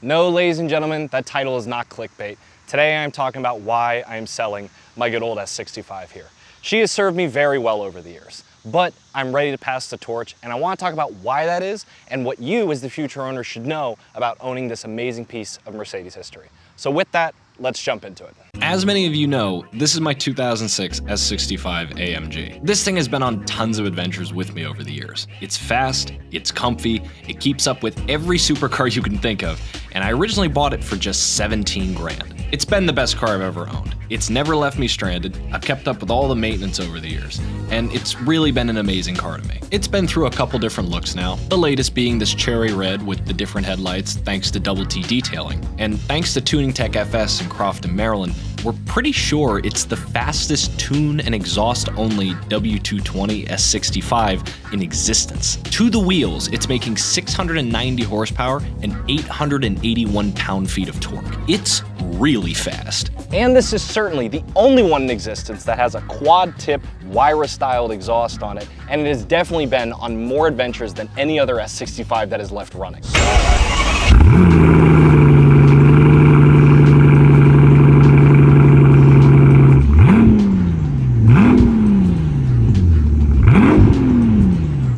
No, ladies and gentlemen, that title is not clickbait. Today I'm talking about why I am selling my good old S65 here. She has served me very well over the years, but I'm ready to pass the torch, and I want to talk about why that is and what you as the future owner should know about owning this amazing piece of Mercedes history. So with that, let's jump into it. As many of you know, this is my 2006 S65 AMG. This thing has been on tons of adventures with me over the years. It's fast, it's comfy, it keeps up with every supercar you can think of, and I originally bought it for just 17 grand. It's been the best car I've ever owned. It's never left me stranded, I've kept up with all the maintenance over the years, and it's really been an amazing car to me. It's been through a couple different looks now, the latest being this cherry red with the different headlights thanks to Double T detailing, and thanks to Tuning Tech FS in Crofton, Maryland, we're pretty sure it's the fastest tune and exhaust only W220 S65 in existence. To the wheels, it's making 690 horsepower and 881 pound-feet of torque. It's really fast. And this is certainly the only one in existence that has a quad-tip, Wyra-styled exhaust on it, and it has definitely been on more adventures than any other S65 that is left running.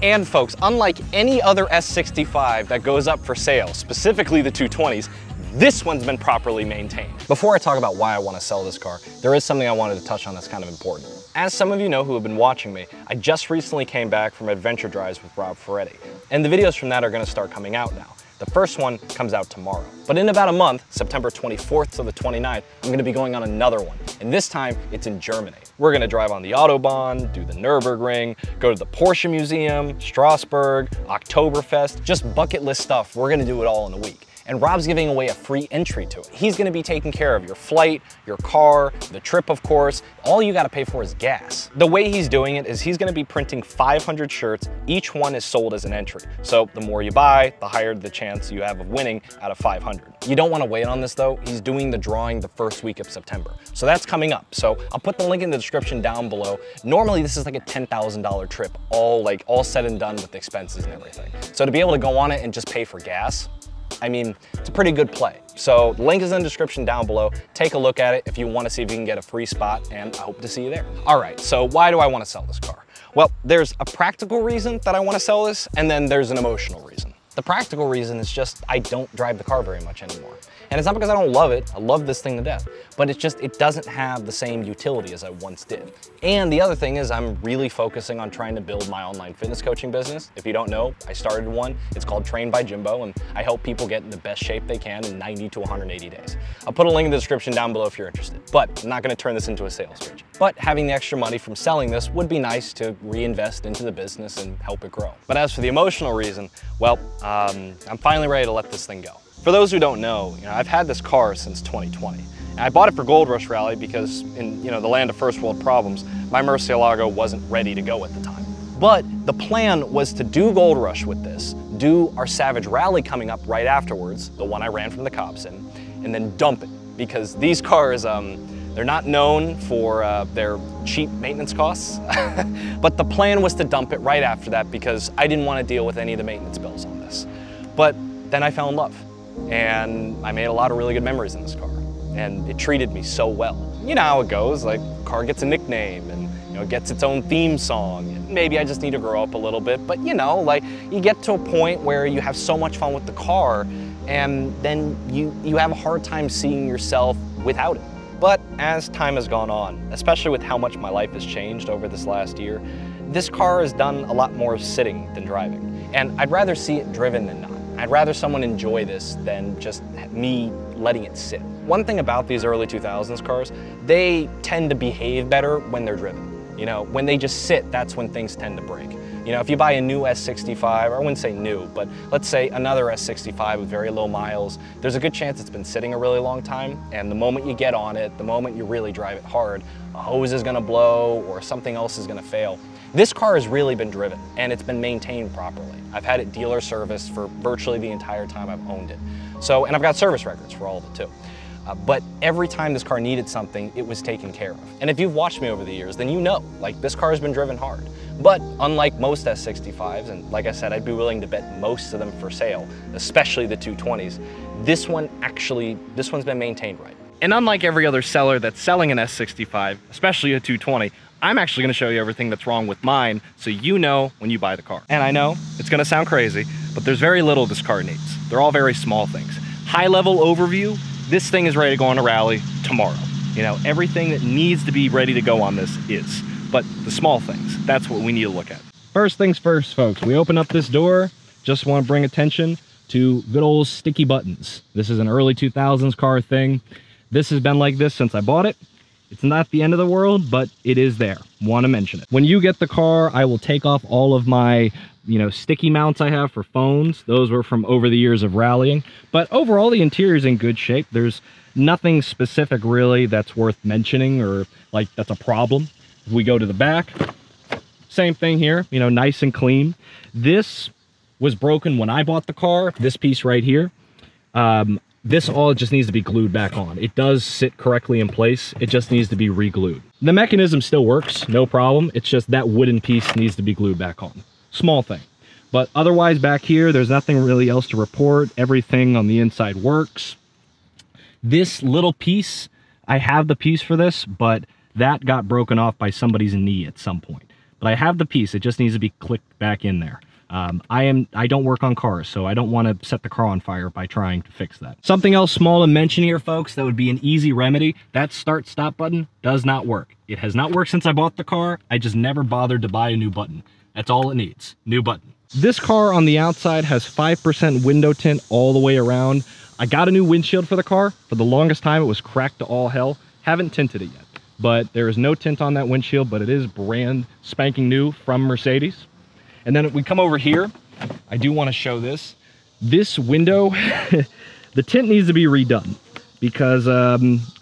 And folks, unlike any other S65 that goes up for sale, specifically the 220s, this one's been properly maintained. Before I talk about why I want to sell this car, there is something I wanted to touch on that's kind of important. As some of you know who have been watching me, I just recently came back from adventure drives with Rob Ferretti, and the videos from that are going to start coming out now. The first one comes out tomorrow. But in about a month, September 24th to the 29th, I'm gonna be going on another one. And this time, it's in Germany. We're gonna drive on the Autobahn, do the Nürburgring, go to the Porsche Museum, Strasbourg, Oktoberfest, just bucket list stuff. We're gonna do it all in a week. And Rob's giving away a free entry to it. He's gonna be taking care of your flight, your car, the trip, of course. All you gotta pay for is gas. The way he's doing it is he's gonna be printing 500 shirts. Each one is sold as an entry. So the more you buy, the higher the chance you have of winning out of 500. You don't wanna wait on this though. He's doing the drawing the first week of September. So that's coming up. So I'll put the link in the description down below. Normally this is like a $10,000 trip, all said and done with expenses and everything. So to be able to go on it and just pay for gas, I mean, it's a pretty good play. So the link is in the description down below. Take a look at it if you want to see if you can get a free spot, and I hope to see you there. All right, so why do I want to sell this car? Well, there's a practical reason that I want to sell this, and then there's an emotional reason. The practical reason is just I don't drive the car very much anymore. And it's not because I don't love it. I love this thing to death. But it's just, it doesn't have the same utility as I once did. And the other thing is I'm really focusing on trying to build my online fitness coaching business. If you don't know, I started one. It's called Trained by Jimbo, and I help people get in the best shape they can in 90 to 180 days. I'll put a link in the description down below if you're interested. But I'm not gonna turn this into a sales pitch. But having the extra money from selling this would be nice to reinvest into the business and help it grow. But as for the emotional reason, well, I'm finally ready to let this thing go. For those who don't know, I've had this car since 2020. And I bought it for Gold Rush Rally because in the land of first world problems, my Murcielago wasn't ready to go at the time. But the plan was to do Gold Rush with this, do our Savage Rally coming up right afterwards, the one I ran from the cops in, and then dump it. Because these cars, they're not known for their cheap maintenance costs, but the plan was to dump it right after that because I didn't want to deal with any of the maintenance bills on this. But then I fell in love, and I made a lot of really good memories in this car, and it treated me so well. You know how it goes, like, car gets a nickname, and it gets its own theme song, and maybe I just need to grow up a little bit, but like, you get to a point where you have so much fun with the car, and then you have a hard time seeing yourself without it. But as time has gone on, especially with how much my life has changed over this last year, this car has done a lot more sitting than driving. And I'd rather see it driven than not. I'd rather someone enjoy this than just me letting it sit. One thing about these early 2000s cars, they tend to behave better when they're driven. When they just sit, that's when things tend to break. If you buy a new S65, or I wouldn't say new, but let's say another S65 with very low miles, there's a good chance it's been sitting a really long time, and the moment you get on it, the moment you really drive it hard, a hose is gonna blow or something else is gonna fail. This car has really been driven, and it's been maintained properly. I've had it dealer serviced for virtually the entire time I've owned it. And I've got service records for all of it too. But every time this car needed something, it was taken care of. And if you've watched me over the years, then you know, like, this car has been driven hard. But unlike most S65s, and like I said, I'd be willing to bet most of them for sale, especially the 220s, this one's been maintained right. And unlike every other seller that's selling an S65, especially a 220, I'm actually gonna show you everything that's wrong with mine so you know when you buy the car. And I know it's gonna sound crazy, but there's very little this car needs. They're all very small things. High level overview, this thing is ready to go on a rally tomorrow. You know, everything that needs to be ready to go on this is. But the small things, that's what we need to look at. First things first, folks, we open up this door, just want to bring attention to good old sticky buttons. This is an early 2000s car thing. This has been like this since I bought it. It's not the end of the world, but it is there. Want to mention it. When you get the car, I will take off all of my, you know, sticky mounts I have for phones. Those were from over the years of rallying. But overall, the interior is in good shape. There's nothing specific really that's worth mentioning or like that's a problem. If we go to the back, same thing here, you know, nice and clean. This was broken when I bought the car. This piece right here. This all just needs to be glued back on. It does sit correctly in place. It just needs to be re-glued. The mechanism still works, no problem. It's just that wooden piece needs to be glued back on. Small thing. But otherwise back here, there's nothing really else to report. Everything on the inside works. This little piece, I have the piece for this, but that got broken off by somebody's knee at some point. But I have the piece, it just needs to be clicked back in there. I don't work on cars, so I don't want to set the car on fire by trying to fix that. Something else small to mention here, folks, that would be an easy remedy. That start-stop button does not work. It has not worked since I bought the car. I just never bothered to buy a new button. That's all it needs, new button. This car on the outside has 5% window tint all the way around. I got a new windshield for the car. For the longest time, it was cracked to all hell. Haven't tinted it yet, but there is no tint on that windshield, but it is brand spanking new from Mercedes. And then we come over here. I do want to show this. This window, the tint needs to be redone because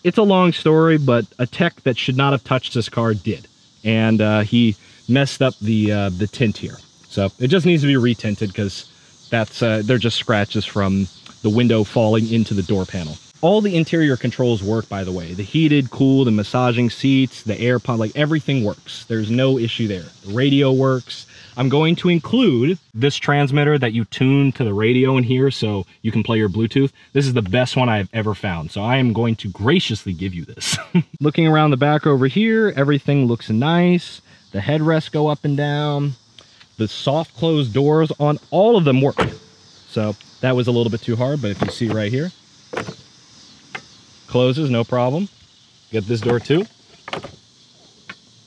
it's a long story, but a tech that should not have touched this car did. And he messed up the tint here. So it just needs to be retinted because that's they're just scratches from the window falling into the door panel. All the interior controls work, by the way. The heated, cooled, and massaging seats, the air pump, like everything works. There's no issue there. The radio works. I'm going to include this transmitter that you tune to the radio in here so you can play your Bluetooth. This is the best one I've ever found, so I am going to graciously give you this. Looking around the back over here, everything looks nice. The headrests go up and down. The soft closed doors on all of them work. So that was a little bit too hard, but if you see right here, closes, no problem. Get this door too,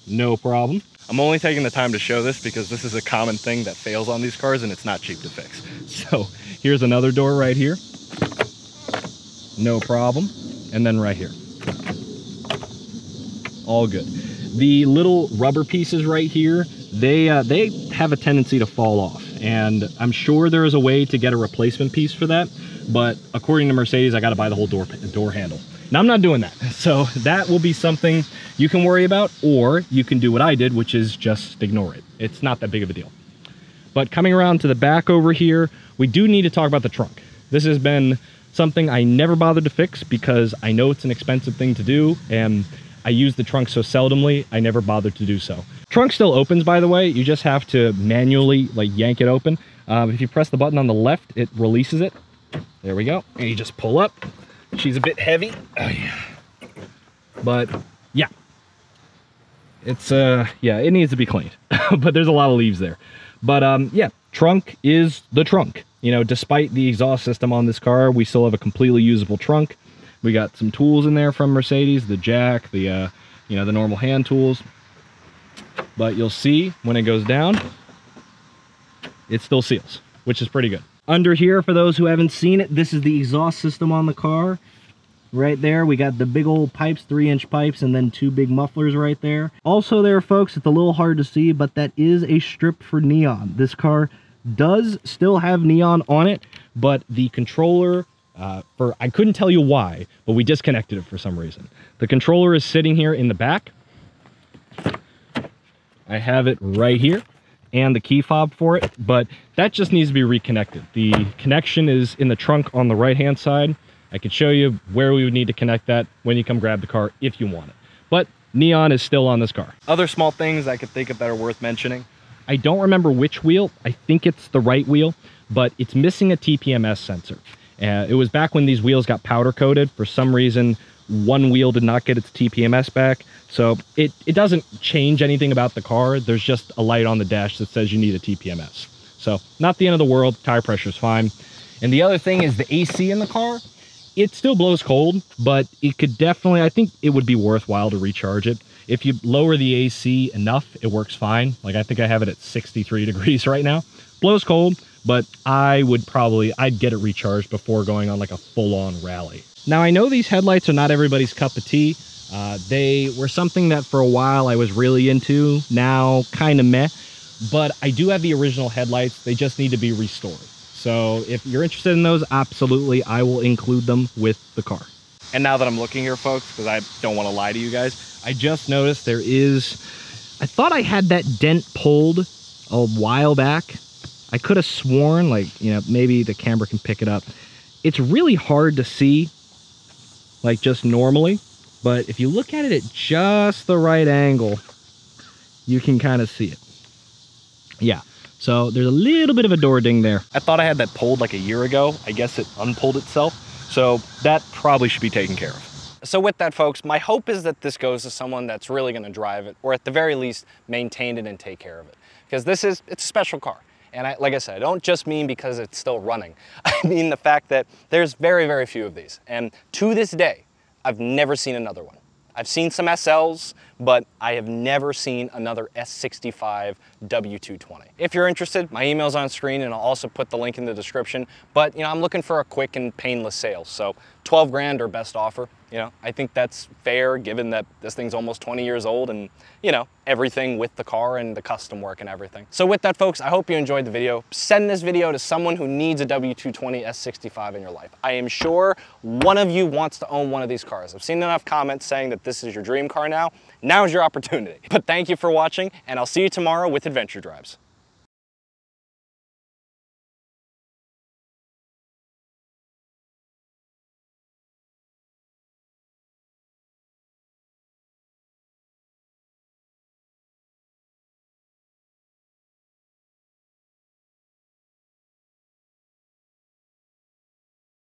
no problem. I'm only taking the time to show this because this is a common thing that fails on these cars and it's not cheap to fix. So here's another door right here, no problem. And then right here, all good. The little rubber pieces right here, they have a tendency to fall off. And I'm sure there is a way to get a replacement piece for that. But according to Mercedes, I got to buy the whole door handle. Now, I'm not doing that. So that will be something you can worry about, or you can do what I did, which is just ignore it. It's not that big of a deal. But coming around to the back over here, we do need to talk about the trunk. This has been something I never bothered to fix because I know it's an expensive thing to do, and I use the trunk so seldomly, I never bothered to do so. Trunk still opens, by the way. You just have to manually like yank it open. If you press the button on the left, it releases it. There we go. And you just pull up. She's a bit heavy. Oh, yeah. But yeah, it's yeah, it needs to be cleaned. But there's a lot of leaves there. But yeah, trunk is the trunk. You know, despite the exhaust system on this car, we still have a completely usable trunk. We got some tools in there from Mercedes, the jack, the you know, the normal hand tools. But you'll see when it goes down, it still seals, which is pretty good. Under here, for those who haven't seen it, this is the exhaust system on the car. Right there, we got the big old pipes, 3-inch pipes, and then 2 big mufflers right there. Also there, folks, it's a little hard to see, but that is a strip for neon. This car does still have neon on it, but the controller, I couldn't tell you why, but we disconnected it for some reason. The controller is sitting here in the back. I have it right here, and the key fob for it, but that just needs to be reconnected. The connection is in the trunk on the right hand side. I could show you where we would need to connect that when you come grab the car if you want it. But neon is still on this car. Other small things I could think of that are worth mentioning. I don't remember which wheel. I think it's the right wheel, but it's missing a TPMS sensor. It was back when these wheels got powder coated. For some reason, one wheel did not get its TPMS back. So it doesn't change anything about the car. There's just a light on the dash that says you need a TPMS. So not the end of the world. Tire pressure is fine. And the other thing is the AC in the car. It still blows cold, but it could definitely, I think it would be worthwhile to recharge it. If you lower the AC enough, it works fine. Like I think I have it at 63 degrees right now. Blows cold, but I'd get it recharged before going on like a full-on rally. Now I know these headlights are not everybody's cup of tea. They were something that for a while I was really into, now kind of meh. But I do have the original headlights. They just need to be restored. So if you're interested in those, absolutely, I will include them with the car. And now that I'm looking here, folks, because I don't want to lie to you guys, I just noticed there is, I thought I had that dent pulled a while back. I could have sworn, like, you know, maybe the camera can pick it up. It's really hard to see, like just normally, but if you look at it at just the right angle, you can kind of see it. Yeah. So there's a little bit of a door ding there. I thought I had that pulled like a year ago. I guess it unpulled itself. So that probably should be taken care of. So with that, folks, my hope is that this goes to someone that's really going to drive it, or at the very least, maintain it and take care of it. Because it's a special car. And like I said, I don't just mean because it's still running. I mean the fact that there's very, very few of these. And to this day, I've never seen another one. I've seen some SLs, but I have never seen another S65 W220. If you're interested, my email's on screen and I'll also put the link in the description. But you know, I'm looking for a quick and painless sale. So 12 grand or best offer. You know, I think that's fair given that this thing's almost 20 years old and, you know, everything with the car and the custom work and everything. So with that, folks, I hope you enjoyed the video. Send this video to someone who needs a W220 S65 in your life. I am sure one of you wants to own one of these cars. I've seen enough comments saying that this is your dream car now. Now's your opportunity. But thank you for watching, and I'll see you tomorrow with Adventure Drives.